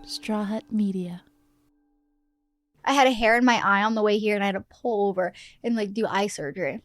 Straw Hut Media. I had a hair in my eye on the way here and I had to pull over and do eye surgery.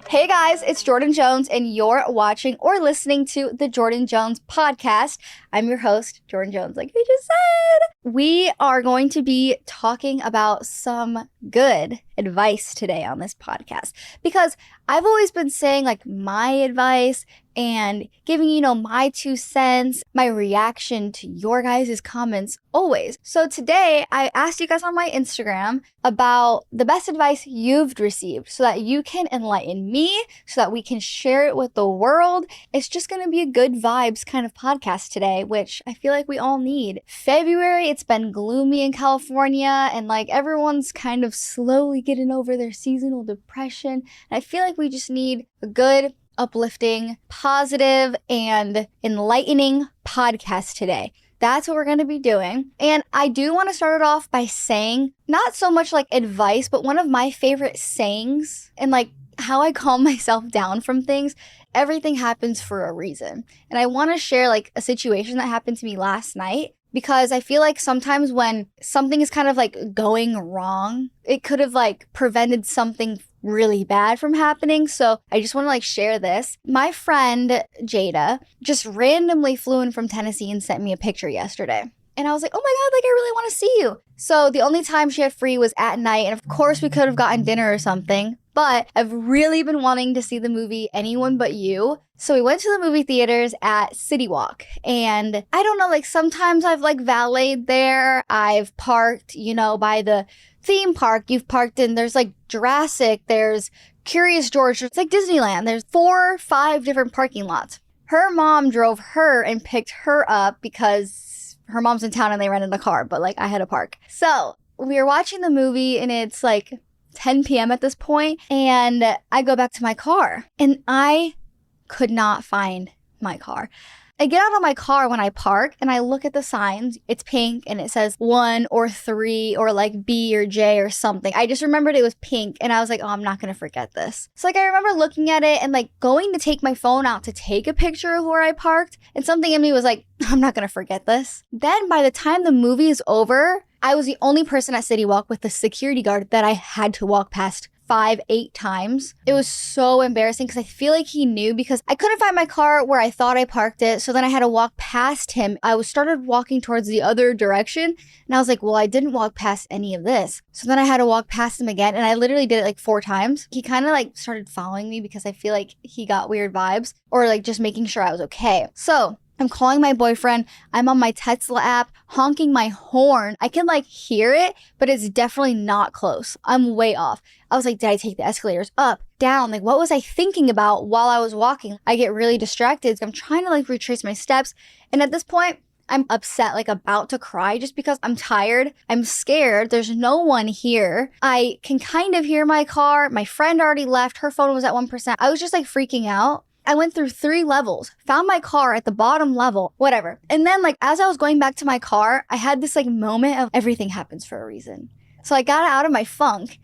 Hey guys, it's Jordyn Jones and you're watching or listening to the Jordyn Jones Podcast. I'm your host, Jordyn Jones, like we just said. We are going to be talking about some good advice today on this podcast because I've always been saying my advice and giving my 2 cents, my reaction to your guys' comments always. So today I asked you guys on my Instagram about the best advice you've received so that you can enlighten me, so that we can share it with the world. It's just going to be a good vibes kind of podcast today, which I feel like we all need. February, it's been gloomy in California and everyone's kind of slowly getting over their seasonal depression. And I feel like we just need a good, uplifting, positive, and enlightening podcast today. That's what we're going to be doing. And I do want to start it off by saying, not so much advice, but one of my favorite sayings and how I calm myself down from things. Everything happens for a reason. And I want to share a situation that happened to me last night, because I feel like sometimes when something is kind of going wrong, it could have prevented something really bad from happening. So I just want to share this. My friend Jada just randomly flew in from Tennessee and sent me a picture yesterday. And I was like, oh my God, I really want to see you. So the only time she had free was at night. And of course we could have gotten dinner or something. But I've really been wanting to see the movie Anyone But You. So we went to the movie theaters at City Walk. And I don't know, sometimes I've valeted there. I've parked, by the theme park. You've parked in, there's Jurassic, there's Curious George. It's Disneyland. There's 4 or 5 different parking lots. Her mom drove her and picked her up because her mom's in town and they rented a car. But I had to park. So we were watching the movie and it's 10 p.m. at this point, and I go back to my car, and I could not find my car. I get out of my car when I park, and I look at the signs. It's pink, and it says 1 or 3 or B or J or something. I just remembered it was pink, and I was like, oh, I'm not going to forget this. So I remember looking at it and going to take my phone out to take a picture of where I parked, and something in me was I'm not going to forget this. Then by the time the movie is over, I was the only person at City Walk with the security guard that I had to walk past 5-8 times. It was so embarrassing because I feel like he knew, because I couldn't find my car where I thought I parked it. So then I had to walk past him. I started walking towards the other direction and I was like, well, I didn't walk past any of this. So then I had to walk past him again, and I literally did it 4 times. He kind of started following me because I feel like he got weird vibes, or just making sure I was okay. So I'm calling my boyfriend. I'm on my Tesla app, honking my horn. I can hear it, but it's definitely not close. I'm way off. I was like, did I take the escalators up, down? What was I thinking about while I was walking? I get really distracted. I'm trying to retrace my steps. And at this point, I'm upset, about to cry just because I'm tired. I'm scared. There's no one here. I can kind of hear my car. My friend already left. Her phone was at 1%. I was just freaking out. I went through 3 levels, found my car at the bottom level, whatever. And then as I was going back to my car, I had this moment of everything happens for a reason. So I got out of my funk.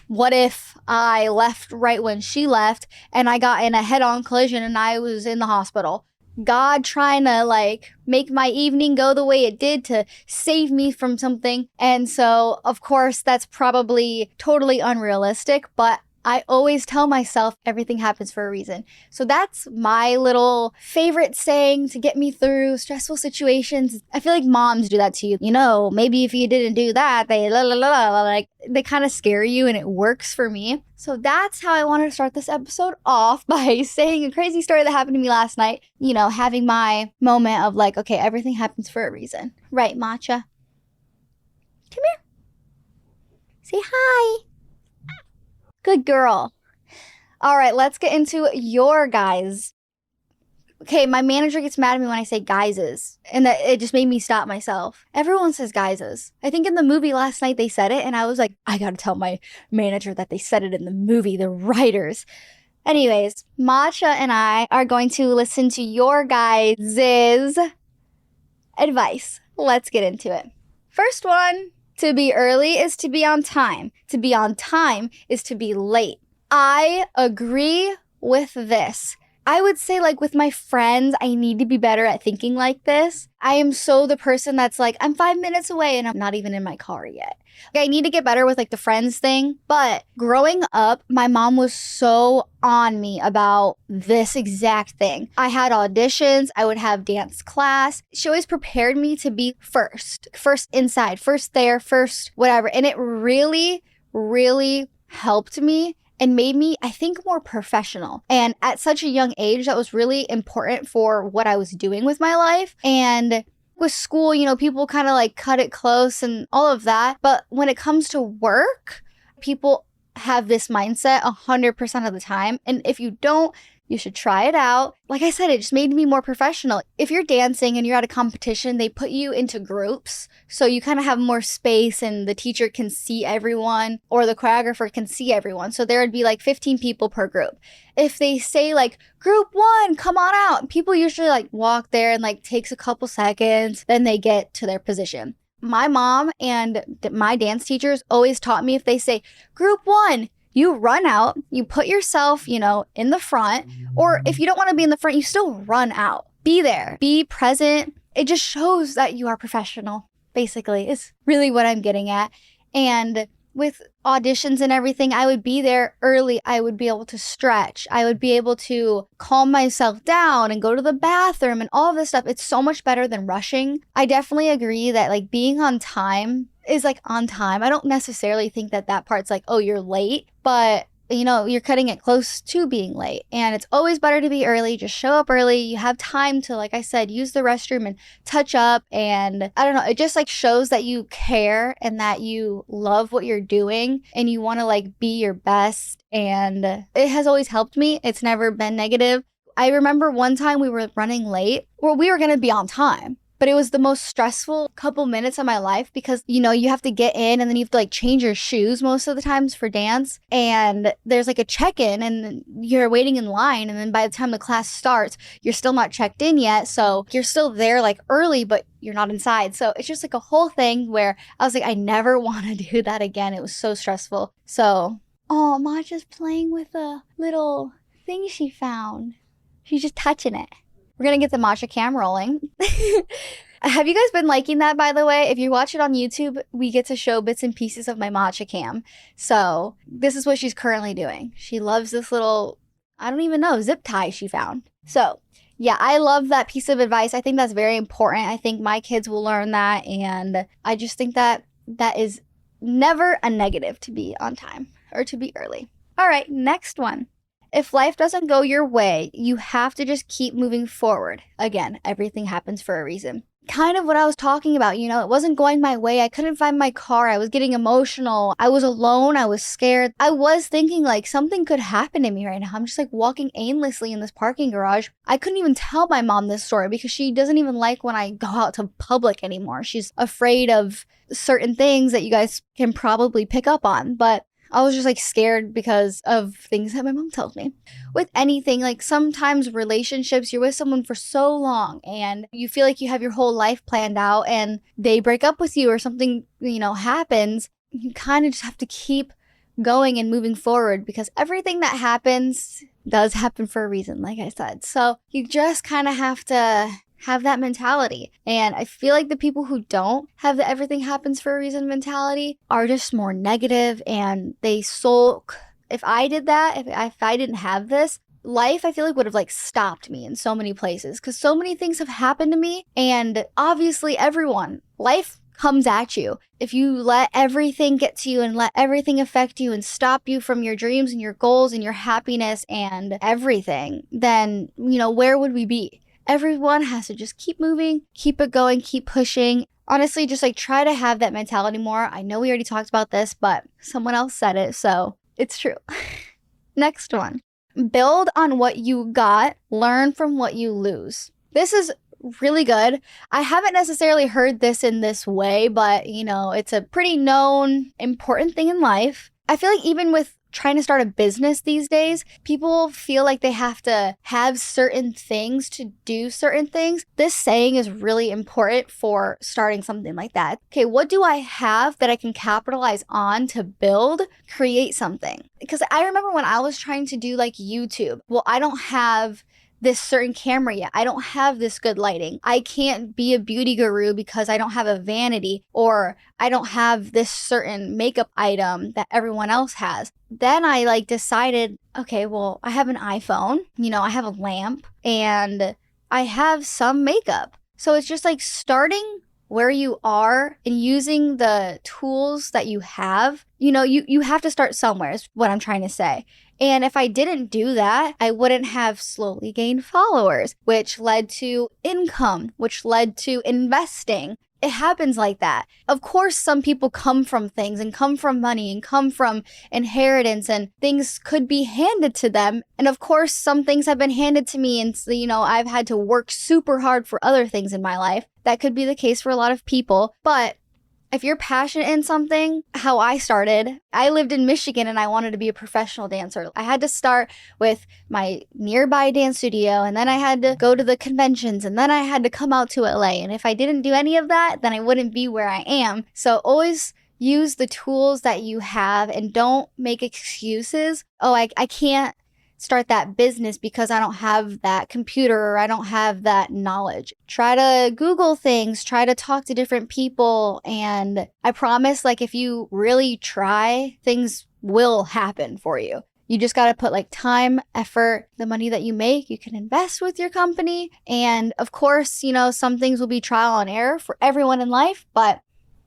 What if I left right when she left and I got in a head-on collision and I was in the hospital? God trying to make my evening go the way it did to save me from something. And so, of course, that's probably totally unrealistic, but I always tell myself everything happens for a reason. So that's my little favorite saying to get me through stressful situations. I feel like moms do that to you. Maybe if you didn't do that, they they kind of scare you, and it works for me. So that's how I wanted to start this episode off, by saying a crazy story that happened to me last night. Having my moment of okay, everything happens for a reason. Right, Matcha? Come here. Say hi. Good girl. All right, let's get into your guys. Okay, my manager gets mad at me when I say guyses, and that it just made me stop myself. Everyone says guyses. I think in the movie last night they said it, and I was like, I gotta tell my manager that they said it in the movie, the writers. Anyways, Matcha and I are going to listen to your guys' advice. Let's get into it. First one, To be early is to be on time. To be on time is to be late. I agree with this. I would say, like, with my friends, I need to be better at thinking like this. I am so the person that's like, I'm 5 minutes away and I'm not even in my car yet. Like, I need to get better with, like, the friends thing. But growing up, my mom was so on me about this exact thing. I had auditions. I would have dance class. She always prepared me to be first inside, first there, first whatever. And it really, really helped me and made me, I think, more professional. And at such a young age, that was really important for what I was doing with my life. And with school, you know, people kind of like cut it close and all of that. But when it comes to work, people have this mindset 100% of the time. And if you don't, you should try it out. Like I said, it just made me more professional. If you're dancing and you're at a competition, they put you into groups. So you kind of have more space and the teacher can see everyone or the choreographer can see everyone. So there would be like 15 people per group. If they say like, group 1, come on out, people usually like walk there and like takes a couple seconds, then they get to their position. My mom and my dance teachers always taught me if they say, group 1, you run out, you put yourself, you know, in the front, or if you don't want to be in the front, you still run out. Be there, be present. It just shows that you are professional, basically, is really what I'm getting at. And with auditions and everything, I would be there early. I would be able to stretch. I would be able to calm myself down and go to the bathroom and all of this stuff. It's so much better than rushing. I definitely agree that like being on time is like on time. I don't necessarily think that that part's like, oh, you're late, but you know, you're cutting it close to being late. And it's always better to be early. Just show up early. You have time to, like I said, use the restroom and touch up. And I don't know, it just like shows that you care and that you love what you're doing and you want to like be your best. And it has always helped me. It's never been negative. I remember one time we were running late. Well, we were going to be on time. But it was the most stressful couple minutes of my life because, you know, you have to get in and then you have to like change your shoes most of the times for dance. And there's like a check-in and you're waiting in line. And then by the time the class starts, you're still not checked in yet. So you're still there like early, but you're not inside. So it's just like a whole thing where I was like, I never want to do that again. It was so stressful. So, oh, Macha's playing with a little thing she found. She's just touching it. We're going to get the Macha cam rolling. Have you guys been liking that, by the way? If you watch it on YouTube, we get to show bits and pieces of my Macha cam. So this is what she's currently doing. She loves this little, I don't even know, zip tie she found. So yeah, I love that piece of advice. I think that's very important. I think my kids will learn that. And I just think that that is never a negative to be on time or to be early. All right, next one. If life doesn't go your way, you have to just keep moving forward. Again, everything happens for a reason. Kind of what I was talking about, you know, it wasn't going my way. I couldn't find my car. I was getting emotional. I was alone. I was scared. I was thinking like something could happen to me right now. I'm just like walking aimlessly in this parking garage. I couldn't even tell my mom this story because she doesn't even like when I go out to public anymore. She's afraid of certain things that you guys can probably pick up on. But I was just like scared because of things that my mom tells me. With anything, like sometimes relationships, you're with someone for so long and you feel like you have your whole life planned out and they break up with you or something, you know, happens. You kind of just have to keep going and moving forward because everything that happens does happen for a reason, like I said. So you just kind of have to have that mentality. And I feel like the people who don't have the everything happens for a reason mentality are just more negative and they sulk. If I did that, if I didn't have this, life I feel like would have like stopped me in so many places because so many things have happened to me. And obviously life comes at you. If you let everything get to you and let everything affect you and stop you from your dreams and your goals and your happiness and everything, then, you know, where would we be? Everyone has to just keep moving, keep it going, keep pushing. Honestly, just like try to have that mentality more. I know we already talked about this, but someone else said it, so it's true. Next one. Build on what you got, learn from what you lose. This is really good. I haven't necessarily heard this in this way, but you know, it's a pretty known, important thing in life. I feel like even with trying to start a business these days, people feel like they have to have certain things to do certain things. This saying is really important for starting something like that. Okay, what do I have that I can capitalize on to build, create something? Because I remember when I was trying to do like YouTube, well, I don't have this certain camera yet. I don't have this good lighting. I can't be a beauty guru because I don't have a vanity, or I don't have this certain makeup item that everyone else has. Then I like decided, okay, well, I have an iPhone, I have a lamp, and I have some makeup. So it's just like starting where you are and using the tools that you have. You have to start somewhere is what I'm trying to say. And if I didn't do that, I wouldn't have slowly gained followers, which led to income, which led to investing. It happens like that. Of course, some people come from things and come from money and come from inheritance, and things could be handed to them. And of course, some things have been handed to me, and I've had to work super hard for other things in my life. That could be the case for a lot of people. But if you're passionate in something, how I started, I lived in Michigan and I wanted to be a professional dancer. I had to start with my nearby dance studio, and then I had to go to the conventions, and then I had to come out to LA. And if I didn't do any of that, then I wouldn't be where I am. So always use the tools that you have and don't make excuses. Oh, I can't start that business because I don't have that computer or I don't have that knowledge. Try to Google things, try to talk to different people, and I promise, if you really try, things will happen for you. You just got to put time, effort, the money that you make, you can invest with your company. And of course, some things will be trial and error for everyone in life, but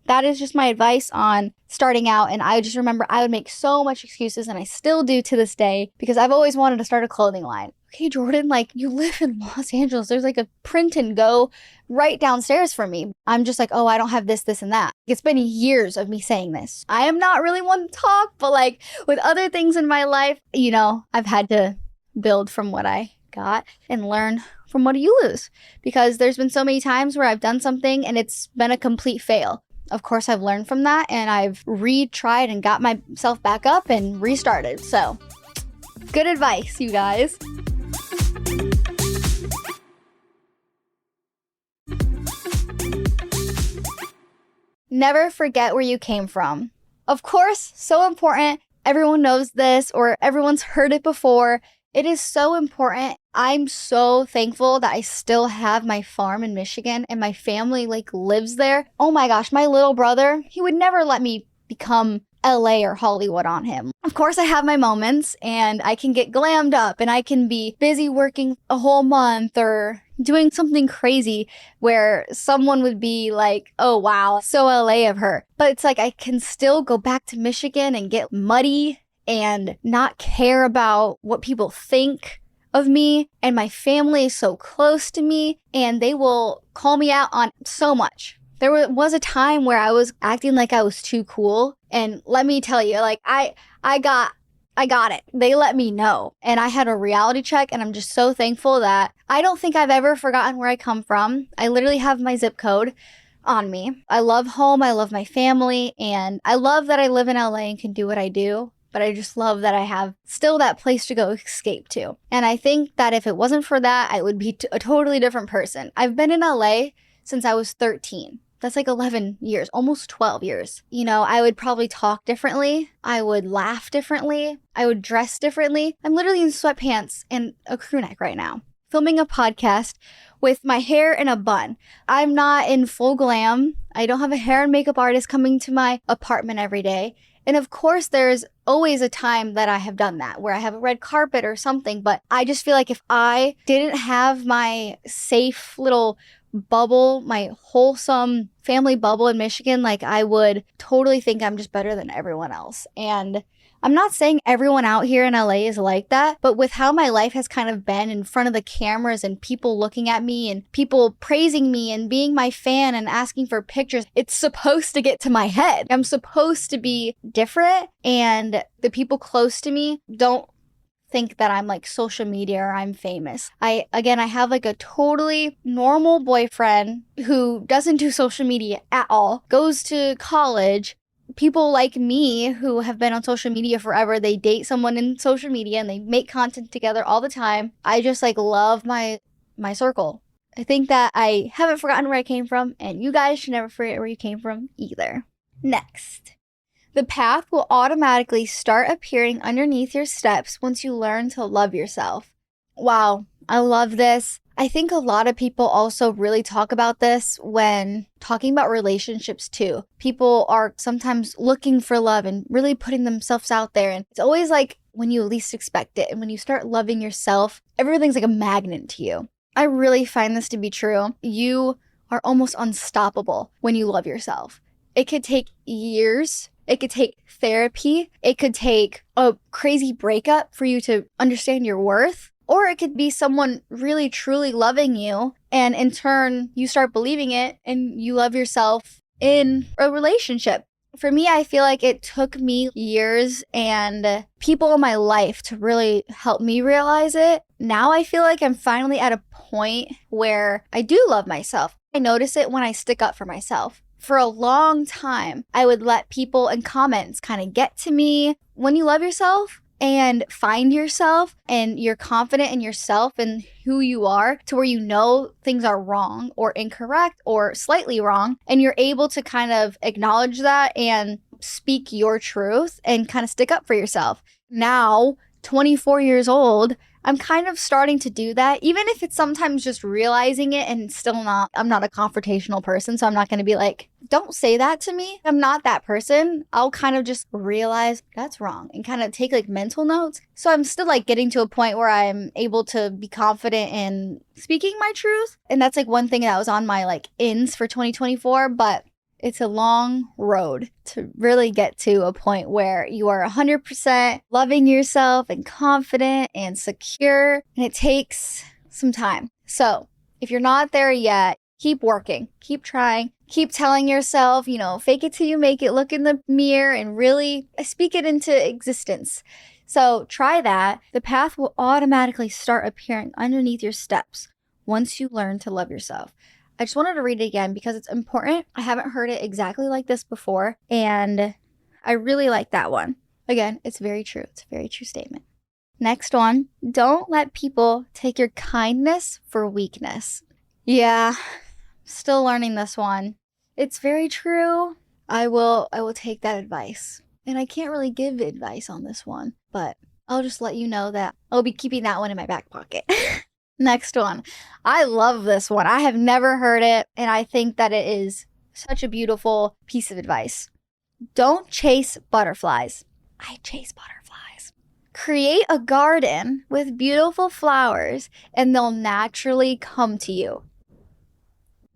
that is just my advice on starting out. And I just remember I would make so much excuses, and I still do to this day, because I've always wanted to start a clothing line. Okay, Jordyn, you live in Los Angeles. There's a print and go right downstairs from me. I'm just oh, I don't have this, this, and that. It's been years of me saying this. I am not really one to talk, but with other things in my life, I've had to build from what I got and learn from what you lose. Because there's been so many times where I've done something and it's been a complete fail. Of course, I've learned from that, and I've retried and got myself back up and restarted. So, good advice, you guys. Never forget where you came from. Of course, so important. Everyone knows this, or everyone's heard it before. It is so important. I'm so thankful that I still have my farm in Michigan and my family lives there. Oh my gosh, my little brother, he would never let me become LA or Hollywood on him. Of course, I have my moments and I can get glammed up and I can be busy working a whole month or doing something crazy where someone would be oh wow, so LA of her. But it's I can still go back to Michigan and get muddy and not care about what people think of me. And my family is so close to me, and they will call me out on so much. There was a time where I was acting like I was too cool. And let me tell you, I got it. They let me know. And I had a reality check, and I'm just so thankful that I don't think I've ever forgotten where I come from. I literally have my zip code on me. I love home. I love my family. And I love that I live in LA and can do what I do. But I just love that I have still that place to go escape to. And I think that if it wasn't for that, I would be a totally different person. I've been in LA since I was 13. That's 11 years, almost 12 years. I would probably talk differently. I would laugh differently. I would dress differently. I'm literally in sweatpants and a crew neck right now, filming a podcast with my hair in a bun. I'm not in full glam. I don't have a hair and makeup artist coming to my apartment every day. And of course, there's always a time that I have done that, where I have a red carpet or something. But I just feel if I didn't have my safe little bubble, my wholesome family bubble in Michigan, I would totally think I'm just better than everyone else. And I'm not saying everyone out here in LA is like that, but with how my life has kind of been in front of the cameras and people looking at me and people praising me and being my fan and asking for pictures, it's supposed to get to my head. I'm supposed to be different, and the people close to me don't think that I'm social media or I'm famous. I have a totally normal boyfriend who doesn't do social media at all, goes to college, people like me who have been on social media forever, they date someone in social media and they make content together all the time. I just like love my circle. I think that I haven't forgotten where I came from, and you guys should never forget where you came from either. Next. The path will automatically start appearing underneath your steps once you learn to love yourself. Wow, I love this. I think a lot of people also really talk about this when talking about relationships too. People are sometimes looking for love and really putting themselves out there. And it's always like when you least expect it. And when you start loving yourself, everything's like a magnet to you. I really find this to be true. You are almost unstoppable when you love yourself. It could take years. It could take therapy. It could take a crazy breakup for you to understand your worth. Or it could be someone really truly loving you, and in turn, you start believing it and you love yourself in a relationship. For me, I feel like it took me years and people in my life to really help me realize it. Now I feel like I'm finally at a point where I do love myself. I notice it when I stick up for myself. For a long time, I would let people in comments kind of get to me. When you love yourself and find yourself and you're confident in yourself and who you are to where you know things are wrong or incorrect or slightly wrong, and you're able to kind of acknowledge that and speak your truth and kind of stick up for yourself. Now, 24 years old, I'm kind of starting to do that, even if it's sometimes just realizing it and I'm not a confrontational person, so I'm not going to be like, don't say that to me. I'm not that person. I'll kind of just realize that's wrong and kind of take like mental notes. So I'm still like getting to a point where I'm able to be confident in speaking my truth. And that's like one thing that was on my like ins for 2024, but it's a long road to really get to a point where you are 100% loving yourself and confident and secure. And it takes some time. So if you're not there yet, keep working, keep trying, keep telling yourself, fake it till you make it, look in the mirror and really speak it into existence. So try that. The path will automatically start appearing underneath your steps once you learn to love yourself. I just wanted to read it again because it's important. I haven't heard it exactly like this before, and I really like that one. Again, it's very true. It's a very true statement. Next one, don't let people take your kindness for weakness. Yeah, still learning this one. It's very true. I will take that advice. And I can't really give advice on this one, but I'll just let you know that I'll be keeping that one in my back pocket. Next one. I love this one. I have never heard it, and I think that it is such a beautiful piece of advice. Don't chase butterflies. I chase butterflies. Create a garden with beautiful flowers, and they'll naturally come to you.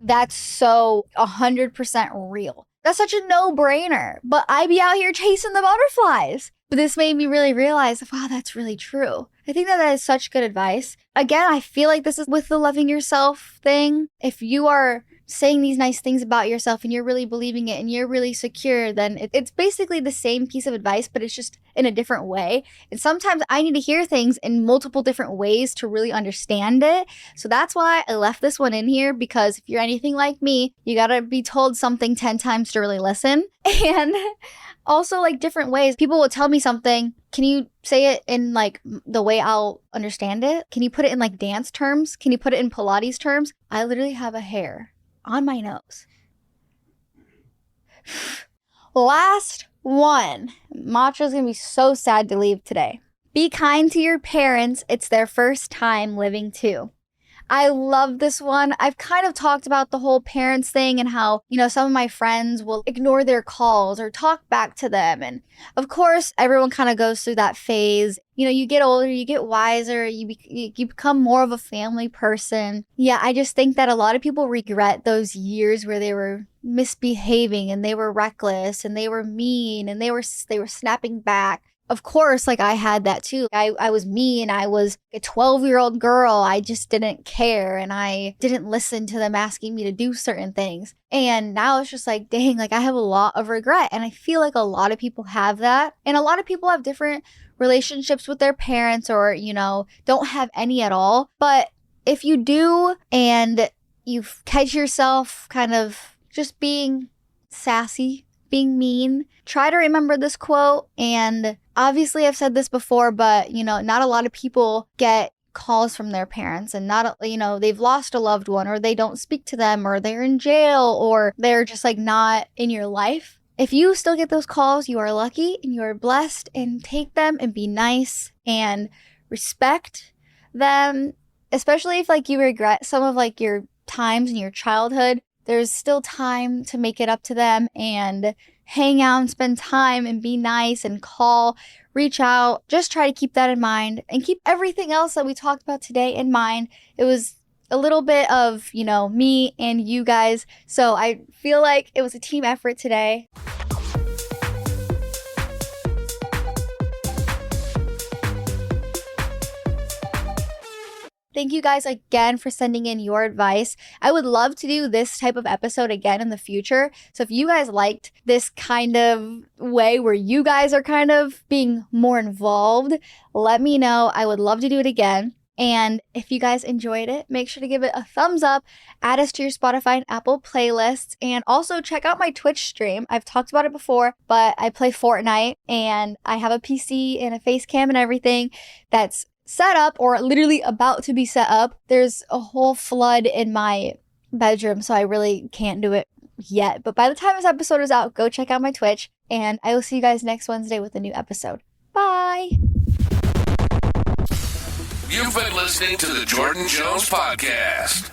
That's so 100% real. That's such a no-brainer, but I be out here chasing the butterflies. But this made me really realize, wow, that's really true. I think that is such good advice. Again, I feel like this is with the loving yourself thing. If you are saying these nice things about yourself and you're really believing it and you're really secure, then it's basically the same piece of advice, but it's just in a different way. And sometimes I need to hear things in multiple different ways to really understand it. So that's why I left this one in here, because if you're anything like me, you gotta be told something 10 times to really listen. And also like different ways. People will tell me something. Can you say it in like the way I'll understand it? Can you put it in like dance terms? Can you put it in Pilates terms? I literally have a hair on my nose. Last one. Macha's gonna be so sad to leave today. Be kind to your parents. It's their first time living too. I love this one. I've kind of talked about the whole parents thing and how, some of my friends will ignore their calls or talk back to them. And of course, everyone kind of goes through that phase. You get older, you get wiser, you become more of a family person. Yeah, I just think that a lot of people regret those years where they were misbehaving and they were reckless and they were mean and they were snapping back. Of course, like I had that too. I was mean. I was a 12-year-old girl. I just didn't care and I didn't listen to them asking me to do certain things. And now it's just like, dang, like I have a lot of regret. And I feel like a lot of people have that. And a lot of people have different relationships with their parents or, don't have any at all. But if you do and you catch yourself kind of just being sassy, being mean. Try to remember this quote. And obviously I've said this before, but not a lot of people get calls from their parents, and they've lost a loved one, or they don't speak to them, or they're in jail, or they're just like not in your life. If you still get those calls, you are lucky and you are blessed, and take them and be nice and respect them, especially if like you regret some of like your times in your childhood. There's still time to make it up to them and hang out and spend time and be nice and call, reach out. Just try to keep that in mind and keep everything else that we talked about today in mind. It was a little bit of, me and you guys. So I feel like it was a team effort today. Thank you guys again for sending in your advice. I would love to do this type of episode again in the future. So if you guys liked this kind of way where you guys are kind of being more involved, let me know. I would love to do it again. And if you guys enjoyed it, make sure to give it a thumbs up, add us to your Spotify and Apple playlists, and also check out my Twitch stream. I've talked about it before, but I play Fortnite and I have a PC and a face cam and everything that's set up, or literally about to be set up. There's a whole flood in my bedroom, so I really can't do it yet. But by the time this episode is out, go check out my Twitch, and I will see you guys next Wednesday with a new episode. Bye! You've been listening to the Jordyn Jones Podcast.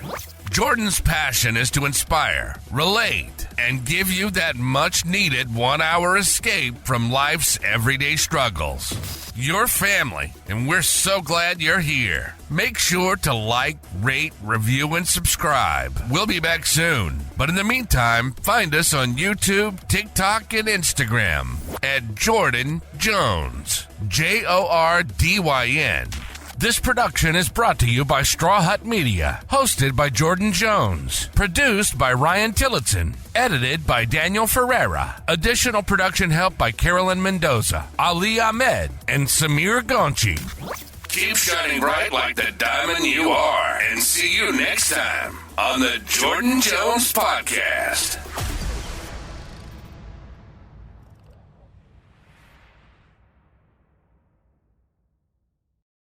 Jordyn's passion is to inspire, relate, and give you that much-needed 1-hour escape from life's everyday struggles. Your family, and we're so glad you're here. Make sure to like, rate, review, and subscribe. We'll be back soon. But in the meantime, find us on YouTube, TikTok, and Instagram at Jordyn Jones. Jordyn. This production is brought to you by Straw Hut Media, hosted by Jordyn Jones, produced by Ryan Tillotson, edited by Daniel Ferreira. Additional production help by Carolyn Mendoza, Ali Ahmed, and Samir Gonchi. Keep shining bright like the diamond you are, and see you next time on the Jordyn Jones Podcast.